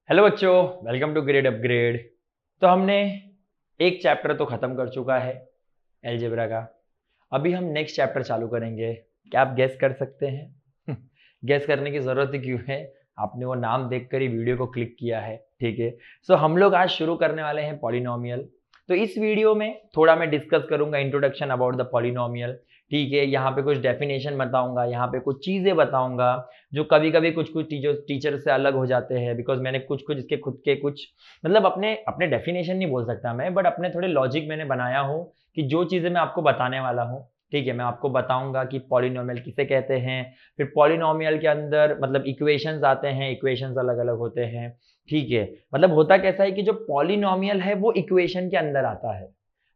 Hello बच्चों, welcome to grade upgrade. तो हमने एक चैप्टर तो ख़त्म कर चुका है अलजेब्रा का। अभी हम नेक्स्ट चैप्टर चालू करेंगे। क्या आप गेस कर सकते हैं? गेस करने की ज़रूरत ही क्यों है? आपने वो नाम देखकर ही वीडियो को क्लिक किया है, ठीक है। सो हम लोग आज शुरू करने वाले हैं पॉलिनोमियल। तो इस वीडियो में थोड़ा मैं डिस्कस करूंगा इंट्रोडक्शन अबाउट द पॉलिनोमियल, ठीक है। यहाँ पे कुछ डेफिनेशन बताऊंगा, यहाँ पे कुछ चीज़ें बताऊंगा जो कभी कभी कुछ कुछ टीचर से अलग हो जाते हैं, बिकॉज मैंने कुछ कुछ इसके खुद के कुछ मतलब अपने अपने डेफिनेशन नहीं बोल सकता मैं, बट अपने थोड़े लॉजिक मैंने बनाया हूँ कि जो चीज़ें मैं आपको बताने वाला हूँ, ठीक है। मैं आपको बताऊंगा कि पॉलिनोमियल किसे कहते हैं, फिर पॉलिनोमियल के अंदर मतलब इक्वेशंस आते हैं, इक्वेशंस अलग अलग होते हैं, ठीक है। मतलब होता कैसा है कि जो पॉलिनोमियल है वो इक्वेशन के अंदर आता है,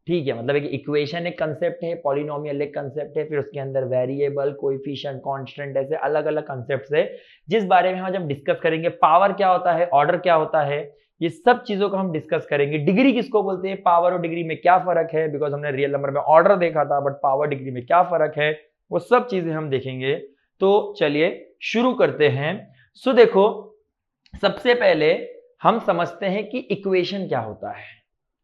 ठीक है। मतलब एक इक्वेशन एक कंसेप्ट है, पॉलिनोमियल एक कंसेप्ट है, फिर उसके अंदर वेरिएबल, कोएफिशिएंट, कांस्टेंट, ऐसे अलग अलग कंसेप्ट्स है जिस बारे में हम जब डिस्कस करेंगे। पावर क्या होता है, ऑर्डर क्या होता है, ये सब चीजों को हम डिस्कस करेंगे। डिग्री किसको बोलते हैं, पावर और डिग्री में क्या फर्क है, बिकॉज हमने रियल नंबर में ऑर्डर देखा था, बट पावर डिग्री में क्या फर्क है, वो सब चीजें हम देखेंगे। तो चलिए शुरू करते हैं। सो देखो, सबसे पहले हम समझते हैं कि इक्वेशन क्या होता है,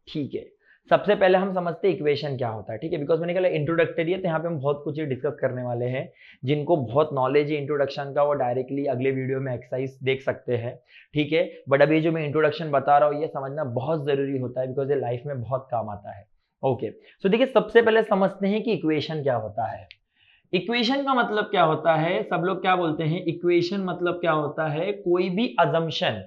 ठीक है। सबसे पहले हम समझते हैं इक्वेशन क्या होता है, ठीक है। बिकॉज मैंने कहा इंट्रोडक्टरी है, तो यहाँ पे हम बहुत कुछ डिस्कस करने वाले हैं। जिनको बहुत नॉलेज है इंट्रोडक्शन का, वो डायरेक्टली अगले वीडियो में एक्सरसाइज देख सकते हैं, ठीक है। बट अभी जो मैं इंट्रोडक्शन बता रहा हूँ ये समझना बहुत जरूरी होता है, बिकॉज ये लाइफ में बहुत काम आता है। ओके, सो देखिए सबसे पहले समझते हैं कि इक्वेशन क्या होता है। इक्वेशन का मतलब क्या होता है, सब लोग क्या बोलते हैं, इक्वेशन मतलब क्या होता है, कोई भी अजम्पशन,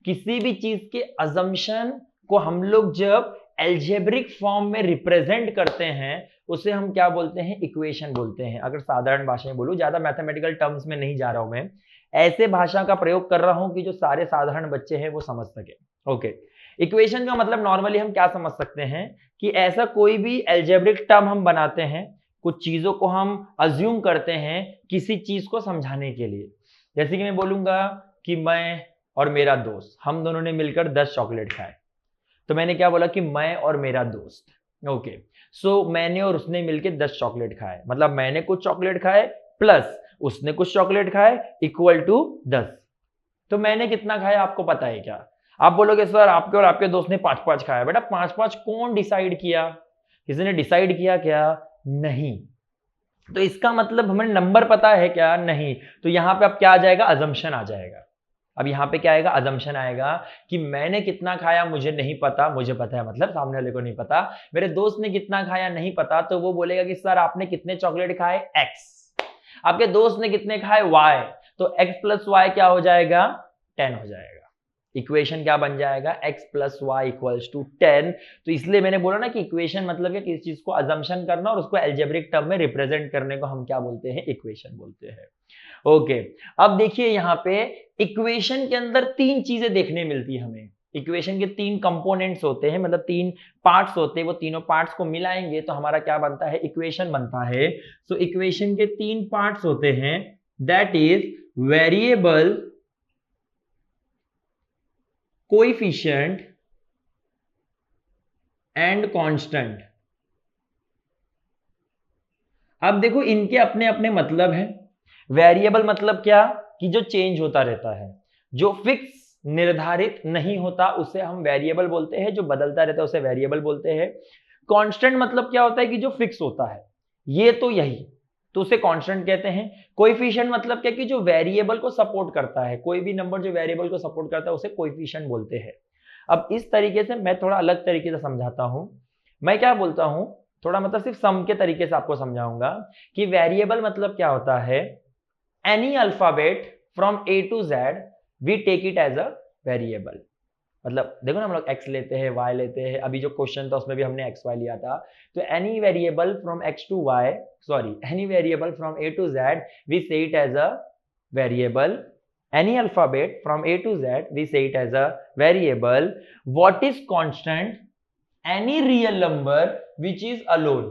किसी भी चीज के अजम्पशन को हम लोग जब एल्जेब्रिक फॉर्म में रिप्रेजेंट करते हैं उसे हम क्या बोलते हैं, इक्वेशन बोलते हैं। अगर साधारण भाषा में बोलूं, ज्यादा मैथमेटिकल टर्म्स में नहीं जा रहा हूं मैं, ऐसे भाषा का प्रयोग कर रहा हूं कि जो सारे साधारण बच्चे हैं वो समझ सके। ओके, इक्वेशन का मतलब नॉर्मली हम क्या समझ सकते हैं कि ऐसा कोई भी एल्जेब्रिक टर्म हम बनाते हैं, कुछ चीजों को हम अज्यूम करते हैं किसी चीज को समझाने के लिए। जैसे कि मैं बोलूंगा कि मैं और मेरा दोस्त, हम दोनों ने मिलकर 10 चॉकलेट खाए। तो मैंने क्या बोला कि मैं और मेरा दोस्त। ओके, सो मैंने और उसने मिलकर 10 चॉकलेट खाए, मतलब मैंने कुछ चॉकलेट खाए प्लस उसने कुछ चॉकलेट खाए इक्वल टू 10। तो मैंने कितना खाया आपको पता है क्या? आप बोलोगे सर आपके और आपके दोस्त ने 5-5 खाया। बेटा 5-5 कौन डिसाइड किया? किसी ने डिसाइड किया क्या? नहीं। तो इसका मतलब हमें नंबर पता है क्या? नहीं। तो यहां पे अब क्या आ जाएगा, अजम्पशन आ जाएगा। अब यहां पे क्या आएगा, अजम्पशन आएगा कि मैंने कितना खाया मुझे नहीं पता, मुझे पता है मतलब सामने वाले को नहीं पता। मेरे दोस्त ने कितना खाया नहीं पता, तो वो बोलेगा कि सर आपने कितने चॉकलेट खाए, एक्स। आपके दोस्त ने कितने खाए, वाई। तो एक्स प्लस वाई क्या हो जाएगा, 10 हो जाएगा। इक्वेशन क्या बन जाएगा, x plus y equals to 10। तो इसलिए मैंने बोला ना कि इक्वेशन मतलब क्या, किसी चीज को अजम्पशन करना और उसको एल्जेब्रिक टर्म में रिप्रेजेंट करने को हम क्या बोलते हैं, इक्वेशन बोलते हैं। ओके, अब देखिए यहाँ पे इक्वेशन के अंदर 3 चीजें देखने मिलती है हमें। इक्वेशन के 3 कंपोनेंट्स होते हैं, मतलब 3 पार्ट्स होते हैं। वो तीनों पार्ट्स को मिलाएंगे तो हमारा क्या बनता है, इक्वेशन बनता है। सो इक्वेशन के 3 पार्ट्स होते हैं, that is variable, coefficient and constant. अब देखो इनके अपने अपने मतलब हैं। वेरिएबल मतलब क्या, कि जो चेंज होता रहता है, जो फिक्स निर्धारित नहीं होता उसे हम वेरिएबल बोलते हैं, जो बदलता रहता है उसे वेरिएबल बोलते हैं। कांस्टेंट मतलब क्या होता है, कि जो फिक्स होता है, ये तो यही, तो उसे कांस्टेंट कहते हैं। कोएफिशिएंट मतलब क्या, कि जो वेरिएबल को सपोर्ट करता है, कोई भी नंबर जो वेरिएबल को सपोर्ट करता है उसे कोएफिशिएंट बोलते हैं। अब इस तरीके से मैं थोड़ा अलग तरीके से समझाता हूं। मैं क्या बोलता हूं, थोड़ा मतलब सिर्फ सम के तरीके से आपको समझाऊंगा कि वेरिएबल मतलब क्या होता है, any alphabet from A to Z we take it as a variable. मतलब देखो ना, हम लोग x लेते हैं, y लेते हैं, अभी जो क्वेश्चन था उसमें भी हमने x y लिया था। तो any variable from x to y, sorry any variable from a to z we say it as a variable. any alphabet from a to z we say it as a variable. What is constant? any real number which is alone,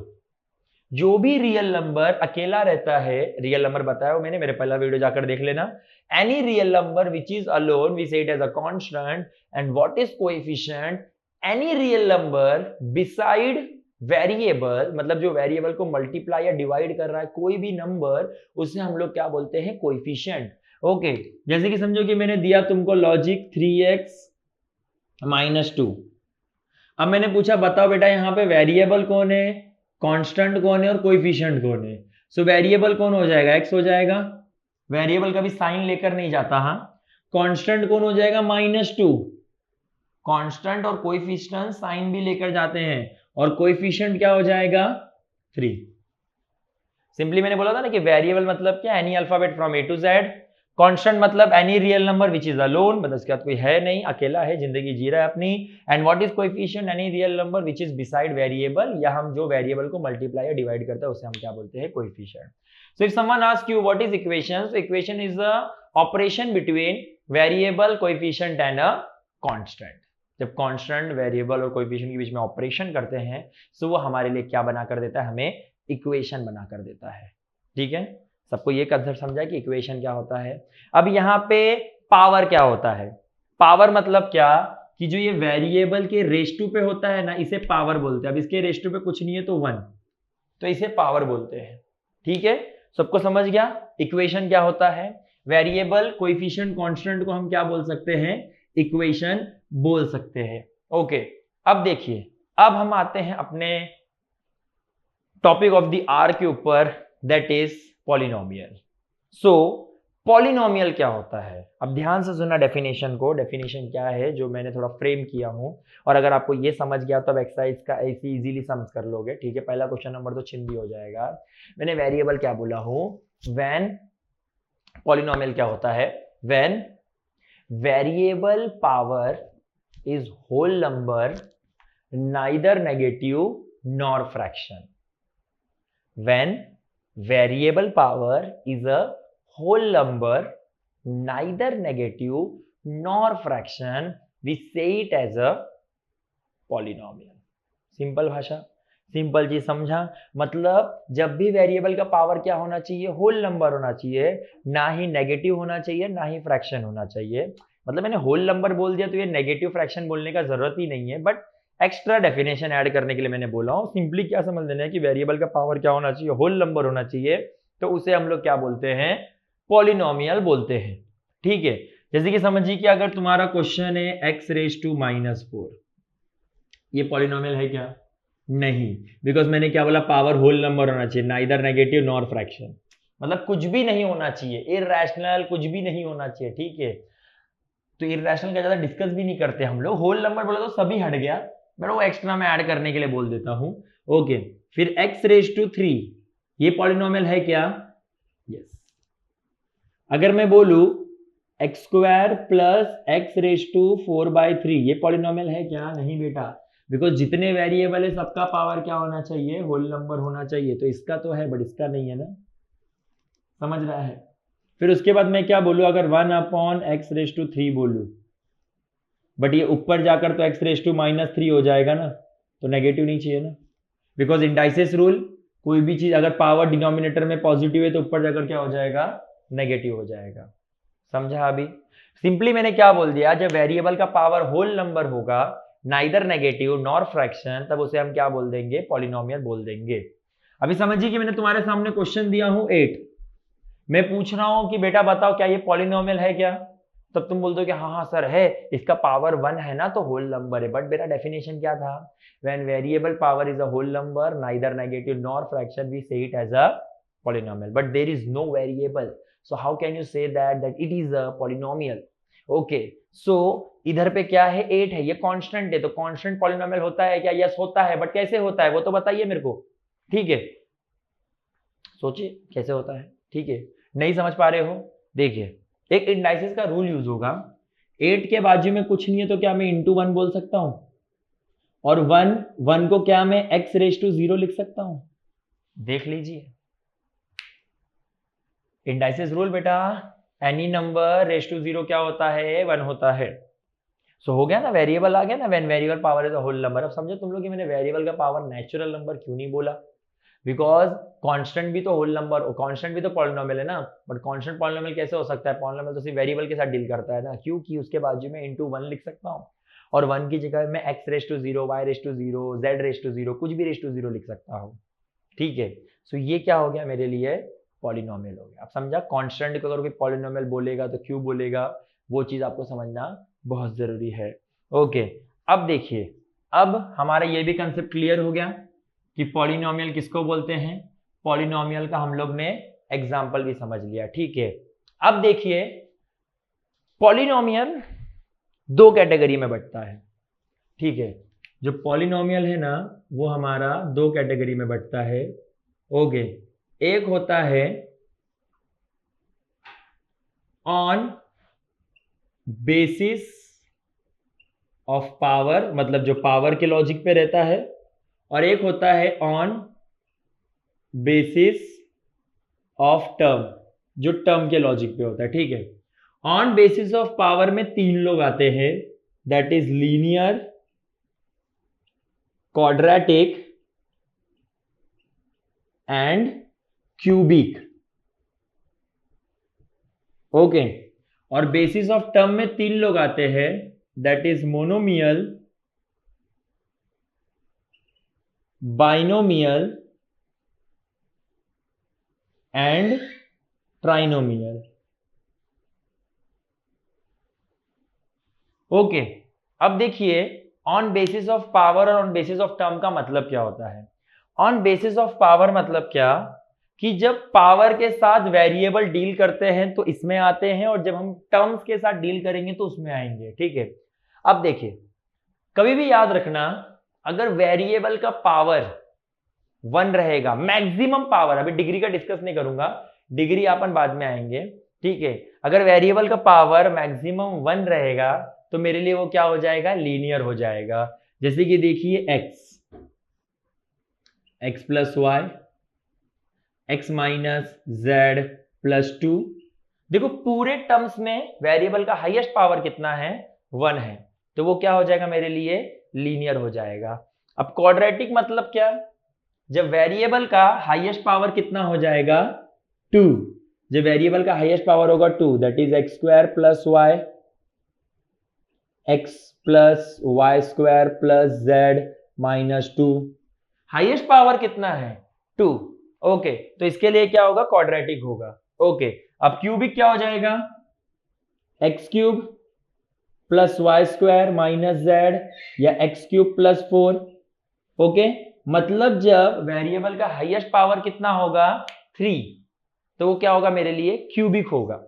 जो भी real number अकेला रहता है, real number बताया मैंने, मेरे पहला video जाकर देख लेना। Any real number which is alone we say it as a constant. And what is coefficient? Any real number beside variable, मतलब जो वेरिएबल को मल्टीप्लाई या डिवाइड कर रहा है, कोई भी नंबर, उसे हम लोग क्या बोलते हैं, कोएफिशिएंट। ओके, जैसे कि समझो कि मैंने दिया तुमको लॉजिक 3x - 2। अब मैंने पूछा बताओ बेटा यहाँ पे वेरिएबल कौन है, कांस्टेंट कौन है और कोएफिशिएंट कौन है। सो वेरिएबल कौन हो जाएगा, x हो जाएगा, वेरिएबल का भी साइन लेकर नहीं जाता। हाँ, कांस्टेंट कौन हो जाएगा, -2। कांस्टेंट और कोएफिशिएंट साइन भी लेकर जाते हैं, और कोएफिशिएंट क्या हो जाएगा, 3। सिंपली मैंने बोला था ना कि वेरिएबल मतलब क्या, any alphabet from A to Z. Constant मतलब any real number which is alone, मतलब इसके बाद कोई है नहीं, अकेला है, जिंदगी जी रहा है अपनी। And what is coefficient, any real number which is beside variable, या हम जो वेरिएबल को मल्टीप्लाई या डिवाइड करते हैं उसे हम क्या बोलते हैं, coefficient. So if someone ask you what is equation, so equation is a operation between variable, coefficient and a constant. जब कांस्टेंट, वेरिएबल और कोएफिशिएंट के बीच में ऑपरेशन करते हैं, सो वो हमारे लिए क्या बना कर देता है, हमें इक्वेशन बना कर देता है। ठीक है, सबको ये कंसेप्ट समझा कि इक्वेशन क्या होता है। अब यहाँ पे पावर क्या होता है, पावर मतलब क्या, कि जो ये वेरिएबल के रेश टू पे होता है ना, इसे पावर बोलते हैं। अब इसके रेश टू पे कुछ नहीं है तो 1, तो इसे पावर बोलते हैं। ठीक है, सबको समझ गया इक्वेशन क्या होता है। वेरिएबल, कोएफिशिएंट, कांस्टेंट को हम क्या बोल सकते हैं, इक्वेशन बोल सकते हैं। ओके, अब देखिए, अब हम आते हैं अपने टॉपिक ऑफ द आर के ऊपर, that is polynomial. So polynomial क्या होता है, अब ध्यान से सुनना डेफिनेशन को। डेफिनेशन क्या है जो मैंने थोड़ा फ्रेम किया हूं, और अगर आपको ये समझ गया तो अब एक्सरसाइज का ऐसे इजीली सम्स कर लोगे। ठीक है, पहला क्वेश्चन नंबर तो चिंदी हो जाएगा। मैंने वेरिएबल क्या बोला हूं, व्हेन, पॉलिनोमियल क्या होता है, when variable power is whole number, neither negative nor fraction. When variable power is a whole number, neither negative nor fraction, we say it as a polynomial. Simple भाषा, simple चीज समझा। मतलब जब भी variable का पावर क्या होना चाहिए, होल नंबर होना चाहिए, ना ही नेगेटिव होना चाहिए, ना ही फ्रैक्शन होना चाहिए। मतलब मैंने होल नंबर बोल दिया तो ये नेगेटिव फ्रैक्शन बोलने का जरूरत ही नहीं है, बट एक्स्ट्रा डेफिनेशन ऐड करने के लिए मैंने बोला हूं। सिंपली क्या समझ लेना है कि वेरिएबल का पावर क्या होना चाहिए, होल नंबर होना चाहिए, तो उसे हम लोग क्या बोलते हैं, पॉलिनोमियल बोलते हैं। ठीक है, जैसे कि समझिए कि अगर तुम्हारा क्वेश्चन है x⁻⁴, ये पॉलिनोमियल है क्या, नहीं, बिकॉज मैंने क्या बोला, पावर होल नंबर होना चाहिए, नाइदर नेगेटिव नॉर फ्रैक्शन, मतलब कुछ भी नहीं होना चाहिए, इररेशनल कुछ भी नहीं होना चाहिए। ठीक है, तो इररेशनल का ज्यादा डिस्कस भी नहीं करते हम लोग, होल नंबर बोला तो सभी हट गया, मैं वो एक्स्ट्रा में ऐड करने के लिए बोल देता हूं। ओके, फिर x⁻3 ये पॉलिनोमियल है क्या, यस। अगर मैं बोलूं x² + x⁴/3 ये पॉलिनोमियल है क्या, नहीं बेटा, बिकॉज जितने वेरिएबल है सबका पावर क्या होना चाहिए, होल नंबर होना चाहिए। तो इसका तो है बट इसका नहीं है ना, समझ रहा है। फिर उसके बाद मैं क्या बोलूं, अगर 1/x⁻³ बोलूं, बट ये ऊपर जाकर तो x⁻³ हो जाएगा ना, तो नेगेटिव नहीं चाहिए ना, बिकॉज इंडाइसिस रूल, कोई भी चीज अगर पावर डिनोमिनेटर में पॉजिटिव है तो ऊपर जाकर क्या हो जाएगा, नेगेटिव हो जाएगा। समझा अभी, सिंपली मैंने क्या बोल दिया, जब वेरिएबल का पावर होल नंबर होगा, नाइदर नेगेटिव नॉर फ्रैक्शन, तब उसे हम क्या बोल देंगे, पॉलिनोमियल बोल देंगे। अभी समझिए कि मैंने तुम्हारे सामने क्वेश्चन दिया हूं 8, मैं पूछ रहा हूं कि बेटा बताओ क्या ये पॉलिनोमियल है क्या, तब तुम बोलते हो कि हाँ हाँ सर है, इसका पावर 1 है ना तो होल नंबर है। बट मेरा डेफिनेशन क्या था, when variable power is a whole number, neither negative nor fraction, we say it as a polynomial, but there is no variable, so how can you say that it is a polynomial. Okay, so इधर पे क्या है, 8 है, ये constant है, तो constant polynomial होता है क्या, यस होता है, बट कैसे होता है वो तो बताइए मेरे को। ठीक है, सोचिए कैसे होता है। ठीक है, नहीं समझ पा रहे हो, देखिए एक इंडाइसिस का रूल यूज होगा, 8 के बाजू में कुछ नहीं है तो क्या मैं इंटू 1 बोल सकता हूं, और 1 को क्या मैं x⁻0 लिख सकता हूं। देख लीजिए इंडाइसिस रूल बेटा, एनी नंबर रेज टू 0 क्या होता है, 1 होता है। सो हो गया ना, वेरिएबल आ गया ना, when variable power is a whole number. अब समझो तुम लोग कि मैंने वेरिएबल का पावर नेचुरल नंबर क्यों नहीं बोला, बिकॉज कांस्टेंट भी तो होल नंबर, कांस्टेंट भी तो पॉलिनोमियल है ना, बट कांस्टेंट पॉलिनोमियल कैसे हो सकता है, पॉलिनोमियल तो सिर्फ वेरिएबल के साथ डील करता है ना, क्योंकि उसके बाजू में इंटू 1 लिख सकता हूँ, और 1 की जगह मैं x⁻0, y⁻0, z⁻0, कुछ भी ⁻0 लिख सकता हूँ। ठीक है, सो ये क्या हो गया मेरे लिए, पॉलिनोमियल हो गया। आप समझा, कांस्टेंट को अगर कोई पॉलिनोमियल बोलेगा तो क्यों बोलेगा, वो चीज आपको समझना बहुत जरूरी है। ओके, अब देखिए, अब हमारा ये भी कंसेप्ट क्लियर हो गया कि पॉलिनोमियल किसको बोलते हैं। पॉलिनोमियल का हम लोग ने एग्जाम्पल भी समझ लिया, ठीक है। अब देखिए, पॉलिनोमियल दो कैटेगरी में बंटता है, ठीक है। जो पॉलिनोमियल है ना, वो हमारा दो कैटेगरी में बंटता है। ओके, एक होता है ऑन बेसिस ऑफ पावर, मतलब जो पावर के लॉजिक पे रहता है, और एक होता है ऑन बेसिस ऑफ टर्म, जो टर्म के लॉजिक पे होता है, ठीक है। ऑन बेसिस ऑफ पावर में तीन लोग आते हैं, that is linear, quadratic and cubic. Okay, और बेसिस ऑफ टर्म में तीन लोग आते हैं, that is monomial, binomial and trinomial. Okay, अब देखिए, ऑन बेसिस ऑफ पावर और ऑन बेसिस ऑफ टर्म का मतलब क्या होता है। ऑन बेसिस ऑफ पावर मतलब क्या, कि जब पावर के साथ वेरिएबल डील करते हैं तो इसमें आते हैं, और जब हम टर्म्स के साथ डील करेंगे तो उसमें आएंगे, ठीक है। अब देखिए, कभी भी याद रखना, अगर वेरिएबल का पावर 1 रहेगा, मैक्सिमम पावर, अभी डिग्री का डिस्कस नहीं करूंगा, डिग्री अपन बाद में आएंगे, ठीक है। अगर वेरिएबल का पावर मैक्सिमम 1 रहेगा तो मेरे लिए वो क्या हो जाएगा, लीनियर हो जाएगा। जैसे कि देखिए, x plus y, x minus z plus 2। देखो, पूरे टर्म्स में वेरिएबल का हाईएस्ट पावर कितना है, 1 है, तो वो क्या हो जाएगा, मेरे लिए लीनियर हो जाएगा। अब क्वाड्रेटिक मतलब क्या, जब वेरिएबल का हाईएस्ट पावर कितना हो जाएगा, 2, जब वेरिएबल का हाईएस्ट पावर होगा 2, that is x square plus y, x plus y square plus z minus 2। Highest power कितना है, 2। ओके, तो इसके लिए क्या होगा, क्वाड्रेटिक होगा। ओके, अब क्यूबिक क्या हो जाएगा, x cube plus y square minus z, या एक्स क्यूब प्लस 4। ओके, मतलब जब वेरिएबल का हाईएस्ट पावर कितना होगा, 3, तो वो क्या होगा, मेरे लिए क्यूबिक होगा।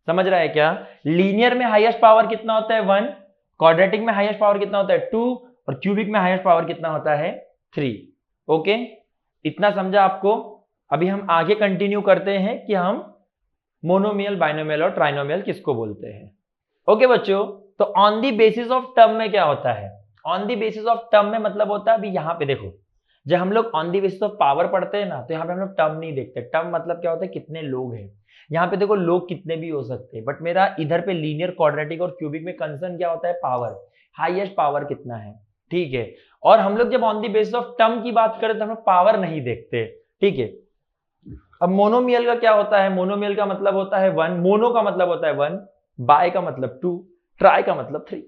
समझ रहा है क्या, लीनियर में हाईएस्ट पावर कितना होता है, 1, क्वाड्रेटिक में हाईएस्ट पावर कितना होता है, 2, और क्यूबिक में हाईएस्ट पावर कितना होता है, 3। ओके, इतना समझा आपको। अभी हम आगे कंटिन्यू करते हैं कि हम मोनोमियल, बाइनोमियल और ट्राइनोमियल किसको बोलते हैं। ओके बच्चों, तो on the basis of term में क्या होता है, on the basis of term में मतलब होता है, अभी यहां पे देखो, जब हम लोग on the basis of power पढ़ते हैं ना, तो यहाँ पे हम लोग टर्म नहीं देखते। टर्म मतलब क्या होता है, कितने लोग हैं। यहाँ पे देखो, लोग कितने भी हो सकते हैं, बट मेरा इधर पे लीनियर, क्वाड्रेटिक और क्यूबिक में कंसर्न क्या होता है, पावर, हाईएस्ट पावर कितना है, ठीक है। और हम लोग जब on the basis of term की बात करें तो हम लोग पावर नहीं देखते, ठीक है। अब मोनोमियल का क्या होता है, मोनोमियल का मतलब होता है 1, मोनो का मतलब होता है 1, बाय का मतलब 2, ट्राई का मतलब 3।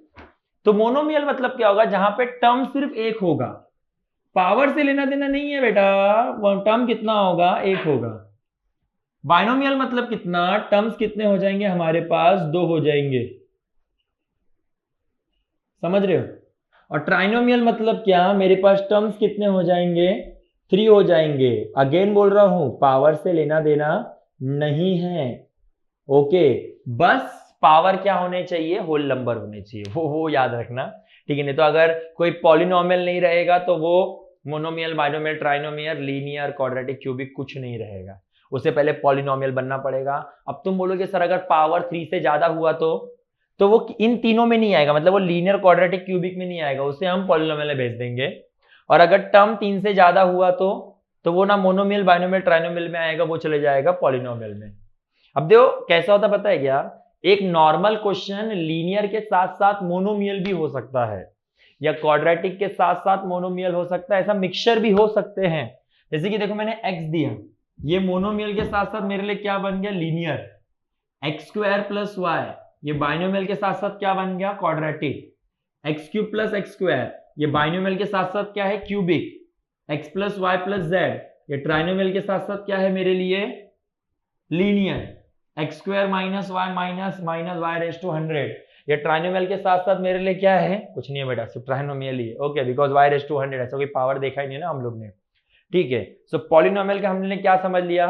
तो मोनोमियल मतलब क्या होगा, जहां पे टर्म सिर्फ एक होगा, पावर से लेना देना नहीं है बेटा, टर्म कितना होगा, एक होगा। बाइनोमियल मतलब कितना, टर्म्स कितने हो जाएंगे हमारे पास, 2 हो जाएंगे, समझ रहे हो। और ट्राइनोमियल मतलब क्या, मेरे पास टर्म्स कितने हो जाएंगे, 3 हो जाएंगे। अगेन बोल रहा हूं, पावर से लेना देना नहीं है। ओके, बस पावर क्या होने चाहिए, होल नंबर होने चाहिए, वो याद रखना, ठीक है। नहीं तो अगर कोई पॉलिनोमियल नहीं रहेगा तो वो monomial, binomial, trinomial, linear, quadratic, cubic कुछ नहीं रहेगा, उससे पहले पॉलिनोमियल बनना पड़ेगा। अब तुम बोलोगे सर अगर पावर 3 से ज्यादा हुआ तो वो इन तीनों में नहीं आएगा, मतलब वो लीनियर, क्वाड्रेटिक, क्यूबिक में नहीं आएगा, उसे हम पॉलिनोमियल में भेज देंगे। और अगर टर्म 3 से ज्यादा हुआ तो वो ना मोनोमियल, बाइनोमियल, ट्राइनोमियल में आएगा, वो चले जाएगा पॉलिनोमियल में। अब देखो कैसा होता पता है क्या, एक नॉर्मल क्वेश्चन लीनियर के साथ साथ मोनोमियल भी हो सकता है, या क्वाड्रेटिक के साथ साथ मोनोमियल हो सकता है, ऐसा मिक्सचर भी हो सकते हैं। जैसे कि देखो, मैंने x दिया, ये मोनोमियल के साथ साथ मेरे लिए क्या बन गया, linear, x square plus y, ये बाइनोमियल के साथ साथ क्या बन गया, quadratic, x cube plus x square, ये बाइनोमियल के साथ साथ क्या है, cubic, x plus y plus z, ये ट्राइनोमियल के साथ साथ क्या है मेरे लिए, linear x square minus y minus minus y raise to 100। ये ट्राइनोमियल के साथ साथ मेरे लिए क्या है, कुछ नहीं है बेटा, सिर्फ ट्राइनोमियल ही है। Okay, because y raise to 100 ऐसा कोई पावर देखा ही नहीं ना हम लोग ने। ठीक है, सो पॉलिनोमियल का हमने क्या समझ लिया,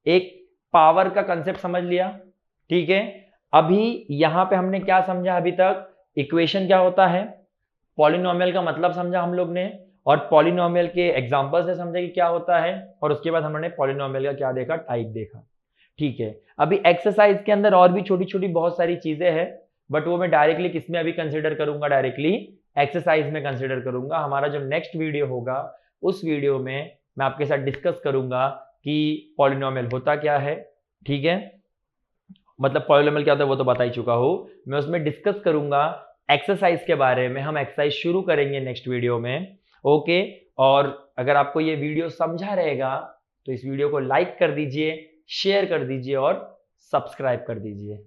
एक पावर का कंसेप्ट समझ लिया। ठीक है, अभी यहां पे हमने क्या समझा अभी तक, इक्वेशन क्या होता है, पॉलिनोमियल का मतलब समझा हम लोग ने, और पॉलिनोमियल के एग्जांपल से समझा कि क्या होता है, और उसके बाद हमने पॉलिनोमियल का क्या देखा, टाइप देखा। ठीक है, अभी एक्सरसाइज के अंदर और भी छोटी छोटी बहुत सारी चीजें हैं, बट वो मैं डायरेक्टली किसमें अभी कंसिडर करूंगा, डायरेक्टली एक्सरसाइज में कंसिडर करूंगा। हमारा जो नेक्स्ट वीडियो होगा उस वीडियो में मैं आपके साथ डिस्कस करूंगा कि पॉलिनोमियल होता क्या है। ठीक है, मतलब पॉलिनोमियल क्या होता है वो तो बता ही चुका हूं, मैं उसमें डिस्कस करूंगा एक्सरसाइज के बारे में। हम एक्सरसाइज शुरू करेंगे नेक्स्ट वीडियो में। ओके, और अगर आपको ये वीडियो समझा रहेगा तो इस वीडियो को लाइक कर दीजिए, शेयर कर दीजिए और सब्सक्राइब कर दीजिए।